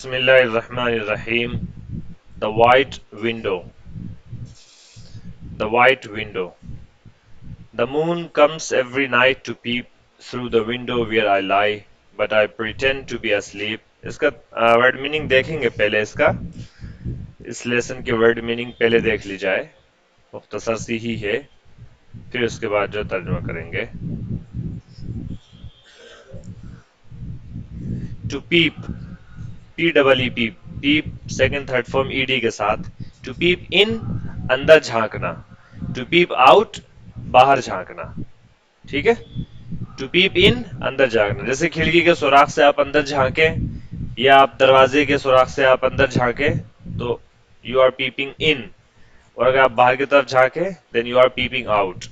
Bismillah ar-Rahman ar-Rahim. The white window. The white window. The moon comes every night to peep through the window where I lie, but I pretend to be asleep. इसका word meaning देखेंगे पहले इसका इस lesson की word meaning पहले देख ली जाए मुख्तसर सी ही है फिर उसके बाद जो तर्जुमा करेंगे to peep P double E peep peep second third form ED के साथ टू पीप इन अंदर झांकना टू पीप आउट बाहर झांकना ठीक है टू पीप इन अंदर झांकना जैसे खिड़की के सुराख से आप अंदर झांके या आप दरवाजे के सुराख से आप अंदर झांके तो यू आर पीपिंग इन और अगर आप बाहर की तरफ झांके then you are peeping out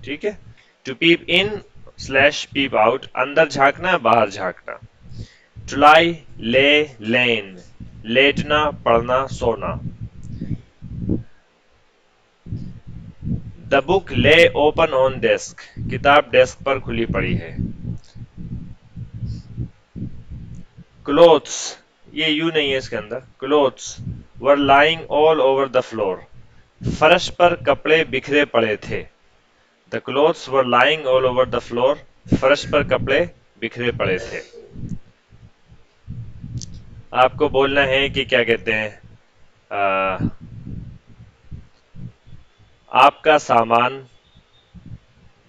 ठीक है to peep in slash peep out अंदर झांकना बाहर झांकना टू लाई ले लेन लेटना पढ़ना सोना द बुक ले ओपन ऑन डेस्क किताब डेस्क पर खुली पड़ी है क्लोथ्स ये यू नहीं है इसके अंदर clothes were lying all over the floor फर्श पर कपड़े बिखरे पड़े थे the clothes were lying all over the floor फर्श पर कपड़े बिखरे पड़े थे आपको बोलना है कि क्या कहते हैं आपका सामान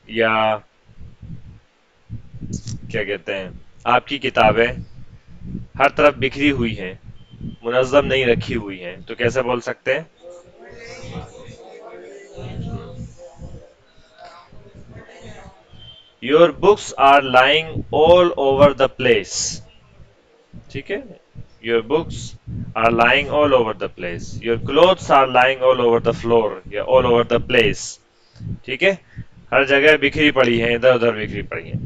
या क्या कहते हैं आपकी किताबें हर तरफ बिखरी हुई हैं मुनज़्ज़म नहीं रखी हुई हैं तो कैसे बोल सकते हैं your books are lying all over the place ठीक है your books are lying all over the place your clothes are lying all over the floor या ऑल ओवर द प्लेस ठीक है हर जगह बिखरी पड़ी है इधर उधर बिखरी पड़ी है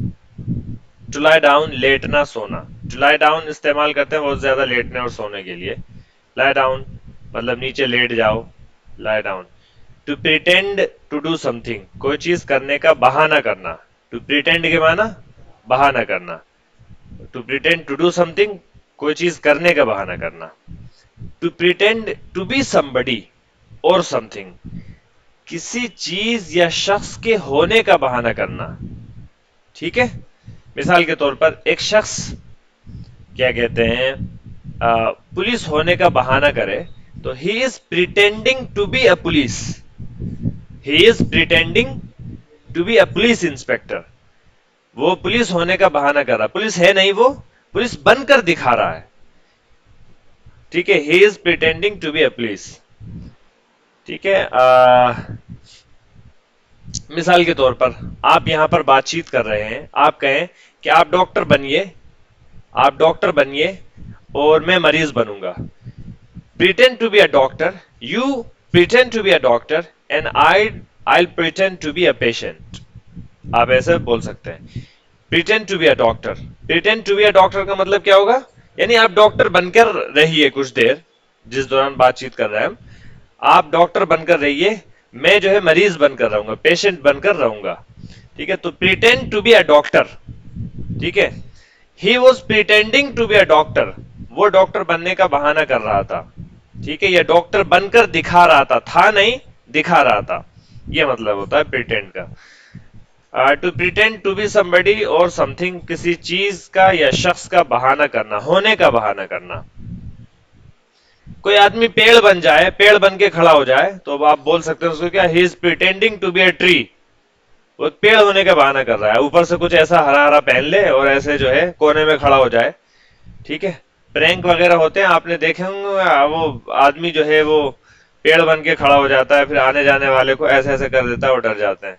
टू लाई डाउन लेटना सोना टू लाई डाउन इस्तेमाल करते हैं बहुत ज्यादा लेटने और सोने के लिए लाई डाउन मतलब नीचे लेट जाओ lie down to pretend to do something कोई चीज करने का बहाना करना टू प्रिटेंड के माना बहाना करना to pretend to do something कोई चीज करने का बहाना करना to pretend to be somebody और समथिंग किसी चीज या शख्स के होने का बहाना करना ठीक है मिसाल के तौर पर एक शख्स क्या कहते हैं पुलिस होने का बहाना करे तो he is pretending to be a police he is pretending to be a police inspector वो पुलिस होने का बहाना कर रहा पुलिस है नहीं वो पुलिस बनकर दिखा रहा है ठीक है he is pretending to be a police ठीक है मिसाल के तौर पर आप यहां पर बातचीत कर रहे हैं आप कहें कि आप डॉक्टर बनिए और मैं मरीज बनूंगा pretend to be a doctor you pretend to be a doctor and I pretend to be a patient आप ऐसे बोल सकते हैं pretend to be a doctor pretend to be a doctor का मतलब क्या होगा यानी आप डॉक्टर बनकर रहिए कुछ देर जिस दौरान बातचीत कर रहे हैं आप डॉक्टर बनकर रहिए मैं जो है मरीज बनकर रहूंगा पेशेंट बनकर रहूंगा ठीक है तो pretend to be a doctor ठीक है he was pretending to be a doctor वो डॉक्टर बनने का बहाना कर रहा था ठीक है या डॉक्टर बनकर दिखा रहा था नहीं दिखा रहा था ये मतलब होता है प्रिटेंड का to pretend to be somebody और समथिंग किसी चीज का या शख्स का बहाना करना होने का बहाना करना कोई आदमी पेड़ बन जाए पेड़ बन के खड़ा हो जाए तो आप बोल सकते हैं उसको क्या he is pretending to be a tree वो पेड़ होने का बहाना कर रहा है ऊपर से कुछ ऐसा हरा हरा पहन ले और ऐसे जो है कोने में खड़ा हो जाए ठीक है प्रैंक वगैरह होते हैं आपने देखे होंगे वो आदमी जो है वो पेड़ बन के खड़ा हो जाता है फिर आने जाने वाले को ऐसे ऐसे कर देता है और डर जाते हैं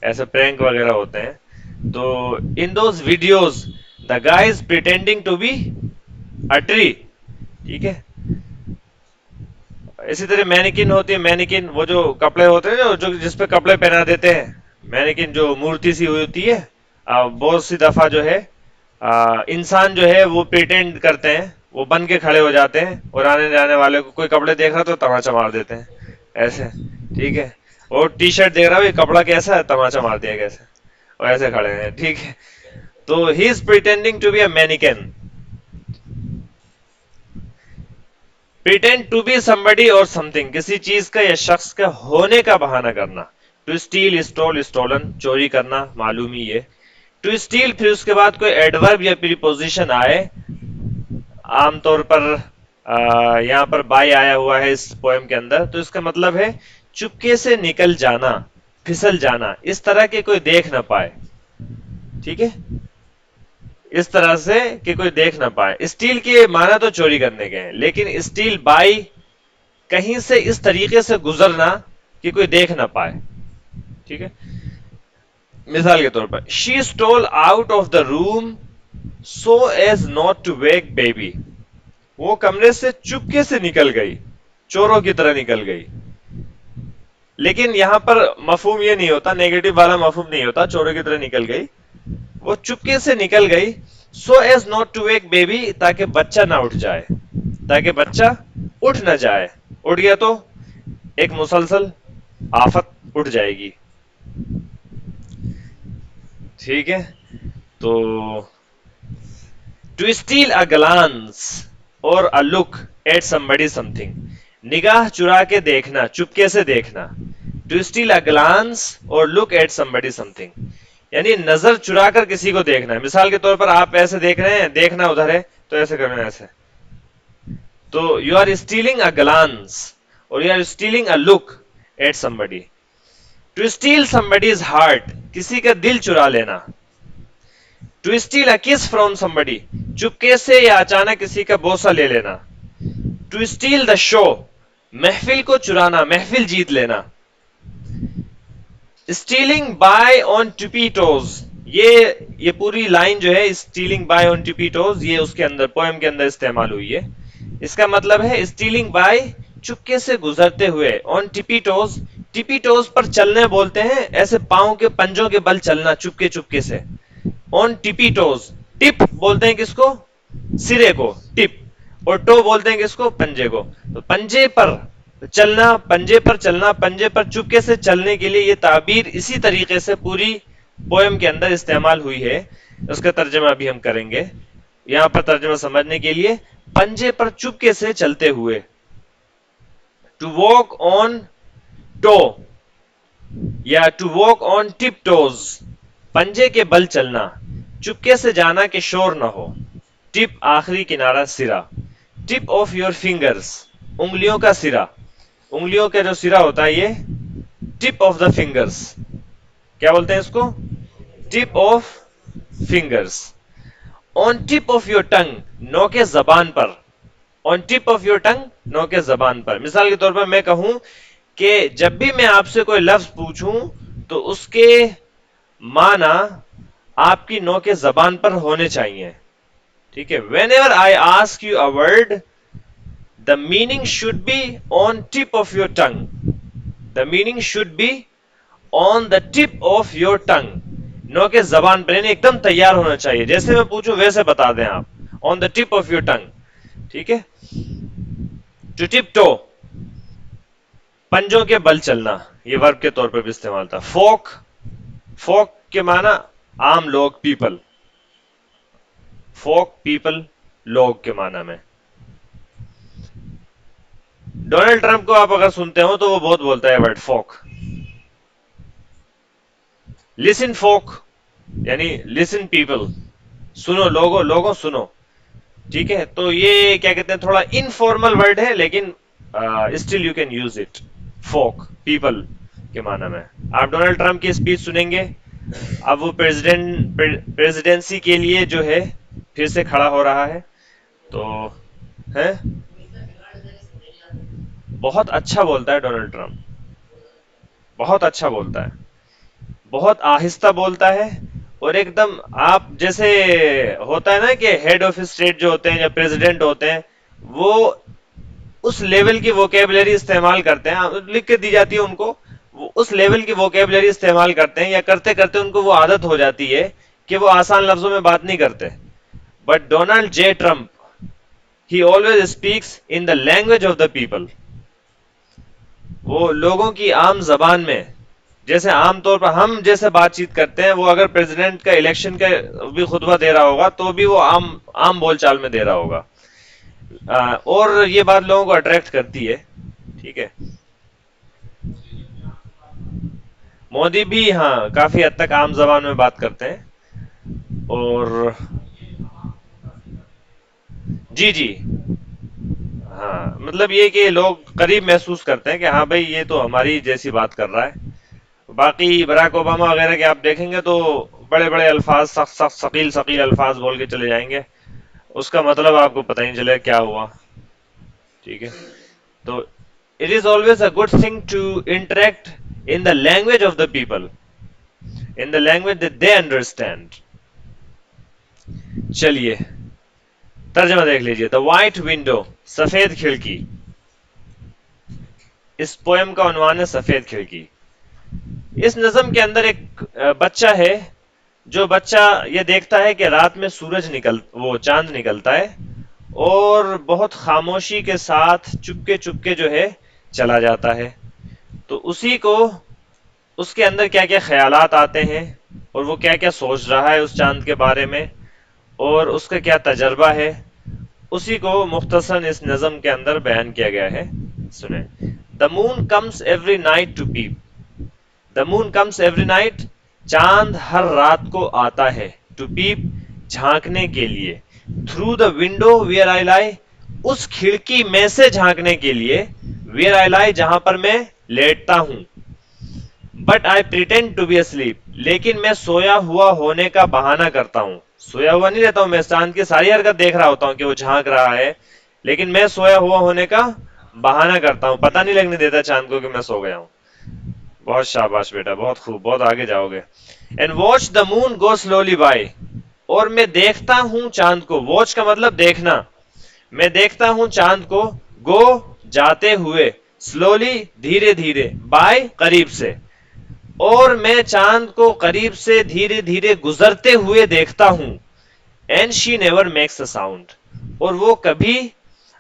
ऐसे प्रैंक वगैरह होते हैं तो in those videos the guy is pretending to be a tree ठीक है इसी तरह मैनिकिन होती है मैनिकिन वो जो कपड़े होते हैं जो जिसपे कपड़े पहना देते हैं मैनिकिन जो मूर्ति सी होती है बहुत सी दफा जो है इंसान जो है वो प्रिटेंड करते हैं वो बन के खड़े हो जाते हैं और आने जाने वाले को कोई कपड़े देख रहा तो तमाचा मार देते हैं ऐसे ठीक है और टी शर्ट देख रहा है कपड़ा कैसा है तमाचा मार दिया कैसे और ऐसे खड़े हैं ठीक है तो he is pretending to be a mannequin pretend to be somebody or something, किसी चीज का या शख्स का होने का बहाना करना. to steal, stole, stolen, चोरी करना, मालूम ही है. to steal फिर उसके बाद कोई एडवर्ब या प्रीपोजिशन आए, आमतौर पर यहाँ पर बाय आया हुआ है इस पोएम के अंदर, तो इसका मतलब है चुपके से निकल जाना, फिसल जाना, इस तरह के कोई देख ना पाए. ठीक है, इस तरह से कि कोई देख ना पाए. स्टील के माना तो चोरी करने के हैं, लेकिन स्टील बाय कहीं से इस तरीके से गुजरना कि कोई देख ना पाए. ठीक है, मिसाल के तौर पर she stole out of the room so as not to wake baby, वो कमरे से चुपके से निकल गई, चोरों की तरह निकल गई. लेकिन यहां पर मफहूम ये नहीं होता, नेगेटिव वाला मफहूम नहीं होता, चोरों की तरह निकल गई, वो चुपके से निकल गई. So as not to wake baby, ताकि बच्चा ना उठ जाए, ताकि बच्चा उठ ना जाए. उठ गया तो एक मुसलसल आफत उठ जाएगी. ठीक है, तो टू स्टील अ ग्लांस और अ लुक एट समबडी समथिंग, निगाह चुरा के देखना, चुपके से देखना. टू स्टील अ ग्लांस और लुक एट समबडी समथिंग, यानी नजर चुरा कर किसी को देखना है. मिसाल के तौर पर आप ऐसे देख रहे हैं, देखना उधर है तो ऐसे करना है, ऐसे, तो you are stealing a glance और you are stealing a look at somebody. To steal somebody's heart, किसी का दिल चुरा लेना. टू स्टील अ किस फ्रॉम समबडी, चुपके से या अचानक किसी का बोसा ले लेना. टू स्टील द शो, महफिल को चुराना, महफिल जीत लेना. स्टीलिंग बाय ऑन टिपी टोज, ये पूरी लाइन जो है स्टीलिंग बाय ऑन टिपी टोज, ये उसके अंदर पोएम के अंदर इस्तेमाल हुई है. इसका मतलब है स्टीलिंग बाय, चुपके से गुजरते हुए. ऑन टिपी टोज, टिपी टोज पर चलने बोलते हैं, ऐसे पांव के पंजों के बल चलना, चुपके चुपके से. ऑन टिपी टोज, टिप बोलते हैं किसको, सिरे को, टिप, और टो बोलते हैं किसको, पंजे को. तो पंजे पर चलना, पंजे पर चलना, पंजे पर चुपके से चलने के लिए ये ताबीर इसी तरीके से पूरी पोएम के अंदर इस्तेमाल हुई है. उसका तर्जमा अभी हम करेंगे. यहां पर तर्जमा समझने के लिए, पंजे पर चुपके से चलते हुए. टू वॉक ऑन टो या to walk on tiptoes, पंजे के बल चलना, चुपके से जाना कि शोर ना हो. टिप आखिरी किनारा, सिरा. टिप ऑफ योर फिंगर्स, उंगलियों का सिरा, उंगलियों का जो सिरा होता है ये टिप ऑफ द फिंगर्स, क्या बोलते हैं इसको, tip of fingers. On tip of your tongue, नोके जबान पर. On tip of your tongue, नोके जबान पर. मिसाल के तौर पर मैं कहूं कि जब भी मैं आपसे कोई लफ्ज पूछूं तो उसके माना आपकी नोके जबान पर होने चाहिए. ठीक है, whenever I ask you a word, the meaning should be on tip of your tongue. The meaning should be on the tip of your tongue, नोके जबान पर, यानी एकदम तैयार होना चाहिए, जैसे मैं पूछूं वैसे बता दें आप, on the tip of your टंग. ठीक है. टू टिप टो, पंजों के बल चलना, ये वर्ब के तौर पर भी इस्तेमाल था. फोक, फोक के माना आम लोग, पीपल. फोक, पीपल, लोग के माना में. डोनाल्ड ट्रंप को आप अगर सुनते हो तो वो बहुत बोलता है वर्ड फोक. लिसन फोक, यानी लिसन पीपल, सुनो लोगों, लोगों सुनो. ठीक है, तो ये क्या कहते हैं, थोड़ा इनफॉर्मल वर्ड है, लेकिन still you can use it. Folk, people के माना में. आप डोनाल्ड ट्रंप की स्पीच सुनेंगे, अब वो प्रेसिडेंसी के लिए जो है फिर से खड़ा हो रहा है, तो है बहुत अच्छा बोलता है डोनाल्ड ट्रंप, बहुत अच्छा बोलता है, बहुत आहिस्ता बोलता है, और एकदम आप जैसे होता है ना कि हेड ऑफ स्टेट जो होते हैं या प्रेसिडेंट होते हैं, वो उस लेवल की वोकेबलरी इस्तेमाल करते हैं, लिख के दी जाती है उनको, वो उस लेवल की वोकेबलरी इस्तेमाल करते हैं, या करते करते उनको वो आदत हो जाती है कि वो आसान लफ्जों में बात नहीं करते. But Donald J Trump, he always speaks in the language of the people. वो लोगों की आम जबान में, जैसे आमतौर पर हम जैसे बातचीत करते हैं, वो अगर प्रेसिडेंट का इलेक्शन का भी खुतबा दे रहा होगा तो भी वो आम बोलचाल में दे रहा होगा. اور یہ بات لوگوں کو اٹریکٹ کرتی ہے. ٹھیک ہے. مودی بھی ہاں کافی حد تک عام زبان میں بات کرتے ہیں. اور جی جی ہاں مطلب یہ کہ لوگ قریب محسوس کرتے ہیں کہ ہاں بھائی یہ تو ہماری جیسی بات کر رہا ہے. باقی براک اوباما وغیرہ کے آپ دیکھیں گے تو بڑے بڑے الفاظ، سخت سخت ثقیل ثقیل الفاظ بول کے چلے جائیں گے، اس کا مطلب آپ کو پتہ نہیں چلے کیا ہوا. ٹھیک ہے. تو it is always a good thing to interact in the language of the people, in the language that they understand. چلیے ترجمہ دیکھ لیجئے. The white window، سفید کھڑکی. اس پوئم کا عنوان ہے سفید کھڑکی. اس نظم کے اندر ایک بچہ ہے، جو بچہ یہ دیکھتا ہے کہ رات میں وہ چاند نکلتا ہے اور بہت خاموشی کے ساتھ چپکے چپکے جو ہے چلا جاتا ہے. تو اسی کو اس کے اندر کیا کیا خیالات آتے ہیں اور وہ کیا کیا سوچ رہا ہے اس چاند کے بارے میں اور اس کا کیا تجربہ ہے، اسی کو مختصر اس نظم کے اندر بیان کیا گیا ہے. سنیں. The moon comes every night to peep. The moon comes every night. چاند ہر رات کو آتا ہے. To peep، جھانکنے کے لیے. Through the window where I lie، اس کھڑکی میں سے جھانکنے کے لیے. Where I lie، جہاں پر میں لیٹتا ہوں. But I pretend to be asleep، لیکن میں سویا ہوا ہونے کا بہانہ کرتا ہوں. سویا ہوا نہیں رہتا ہوں، میں چاند کی ساری حرکت دیکھ رہا ہوتا ہوں کہ وہ جھانک رہا ہے، لیکن میں سویا ہوا ہونے کا بہانہ کرتا ہوں، پتہ نہیں لگنے دیتا چاند کو کہ میں سو گیا ہوں. بہت شاباش بیٹا، بہت خوب، بہت آگے جاؤ گے. And watch the moon go slowly by، اور میں دیکھتا ہوں چاند کو. واچ کا مطلب دیکھنا. میں دیکھتا ہوں چاند کو. گو، جاتے ہوئے. سلولی، دھیرے دھیرے. بائی، قریب سے. اور میں چاند کو قریب سے دھیرے دھیرے گزرتے ہوئے دیکھتا ہوں. And she never makes a sound، اور وہ کبھی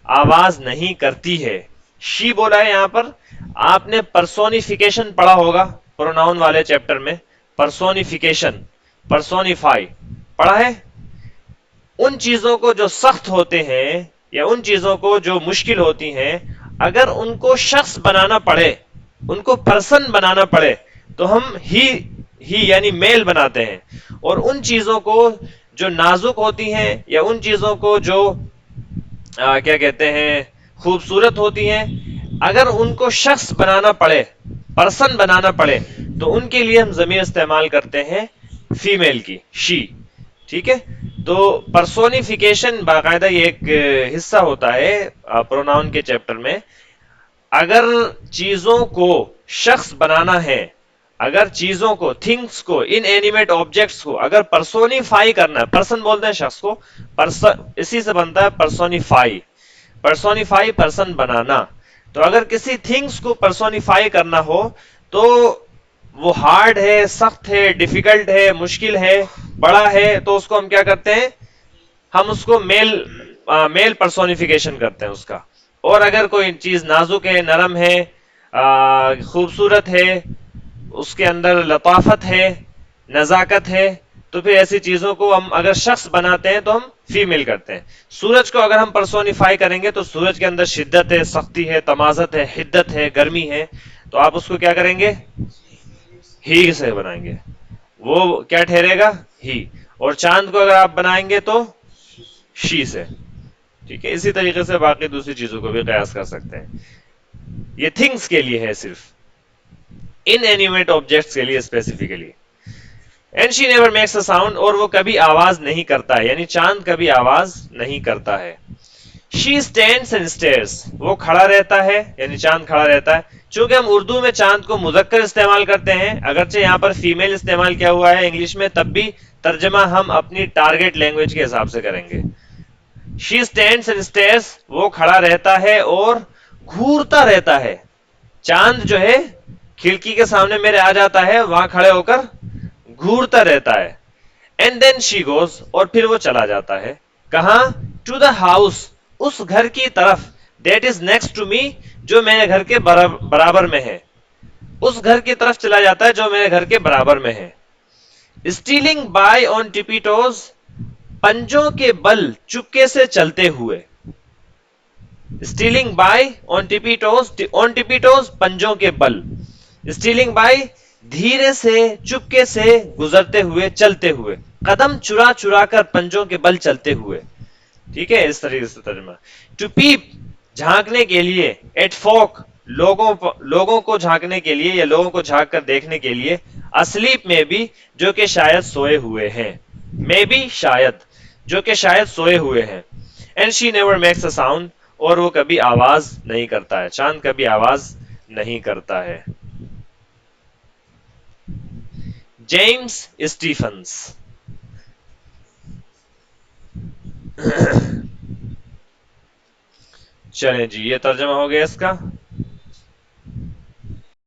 آواز نہیں کرتی ہے. شی بولا ہے یہاں پر. آپ نے پرسونیفیکیشن پڑھا ہوگا پروناؤن والے چیپٹر میں. پرسونیفیکیشن، پرسونیفائی پڑھا ہے. ان چیزوں کو جو سخت ہوتے ہیں یا ان چیزوں کو جو مشکل ہوتی ہیں، اگر ان کو شخص بنانا پڑے، ان کو پرسن بنانا پڑے، تو ہم ہی یعنی میل بناتے ہیں. اور ان چیزوں کو جو نازک ہوتی ہیں یا ان چیزوں کو جو کیا کہتے ہیں خوبصورت ہوتی ہیں، اگر ان کو شخص بنانا پڑے، پرسن بنانا پڑے، تو ان کے لیے ہم ضمیر استعمال کرتے ہیں فیمیل کی، شی. ٹھیک ہے. تو پرسونیفیکیشن باقاعدہ یہ ایک حصہ ہوتا ہے پروناؤن کے چیپٹر میں. اگر چیزوں کو شخص بنانا ہے، اگر چیزوں کو، تھنگس کو، ان اینیمیٹ آبجیکٹس کو اگر پرسونیفائی کرنا ہے، پرسن بولتے ہیں شخص کو، اسی سے بنتا ہے پرسونیفائی. پرسونیفائی، پرسن بنانا. تو اگر کسی تھنگس کو پرسونیفائی کرنا ہو تو وہ ہارڈ ہے، سخت ہے، ڈیفیکلٹ ہے، مشکل ہے، بڑا ہے، تو اس کو ہم کیا کرتے ہیں؟ ہم اس کو میل پرسونیفیکیشن کرتے ہیں اس کا. اور اگر کوئی چیز نازک ہے، نرم ہے، خوبصورت ہے، اس کے اندر لطافت ہے، نزاکت ہے، تو پھر ایسی چیزوں کو ہم اگر شخص بناتے ہیں تو ہم فیمیل کرتے ہیں. سورج کو اگر ہم پرسونیفائی کریں گے تو سورج کے اندر شدت ہے، سختی ہے، تمازت ہے، حدت ہے، گرمی ہے، تو آپ اس کو کیا کریں گے؟ ہی سے بنائیں گے. وہ کیا ٹھہرے گا؟ ہی. اور چاند کو اگر آپ بنائیں گے تو شی سے. ٹھیک ہے. اسی طریقے سے باقی دوسری چیزوں کو بھی قیاس کر سکتے ہیں. یہ تھنگس کے لیے ہے، صرف ان اینیمیٹ آبجیکٹس کے لیے specifically. And she never makes a sound, اور وہ کبھی آواز نہیں کرتا ہے، یعنی چاند کبھی آواز نہیں کرتا ہے. شی اسٹینڈس اینڈ اسٹیئرس، وہ کھڑا رہتا ہے، یعنی چاند کھڑا رہتا ہے. چونکہ ہم اردو میں چاند کو مذکر استعمال کرتے ہیں، اگرچہ یہاں پر فیمیل استعمال کیا ہوا ہے انگلش میں، تب بھی ترجمہ ہم اپنی ٹارگٹ لینگویج کے حساب سے کریں گے. شی اسٹینڈس اینڈ اسٹیئرس، وہ کھڑا رہتا ہے اور گھورتا رہتا ہے. چاند جو ہے کھڑکی کے سامنے میرے آ جاتا ہے، وہاں کھڑے ہو کر گھورتا رہتا ہے. اینڈ دین شی گوز، اور پھر وہ چلا جاتا ہے. کہاں؟ ٹو دا ہاؤس، اس گھر کی طرف. That is next to me, جو میرے گھر کے برابر میں ہے. اس گھر کی طرف چلا جاتا ہے جو میرے گھر کے برابر میں ہے. اسٹیلنگ بائی آن ٹپی ٹوز، پنجوں کے بل چپکے سے چلتے ہوئے. Stealing by on tippy toes पंजों के बल. Stealing by धीरे से चुपके से गुजरते हुए चलते हुए, कदम चुरा चुरा कर पंजों के बल चलते हुए. ठीक है, इस तरीके से तर्जमा. टू पीप झांकने के लिए, एट फोक लोगों को झांकने के लिए या लोगों को झांक कर देखने के लिए, अस्लीप में भी जो कि शायद सोए हुए हैं, मे बी शायद जो कि शायद सोए हुए हैं. And she never makes a sound और वो कभी आवाज नहीं करता है, चांद कभी आवाज नहीं करता है. James Stephens. चलें जी, ये तर्जमा हो गया इसका.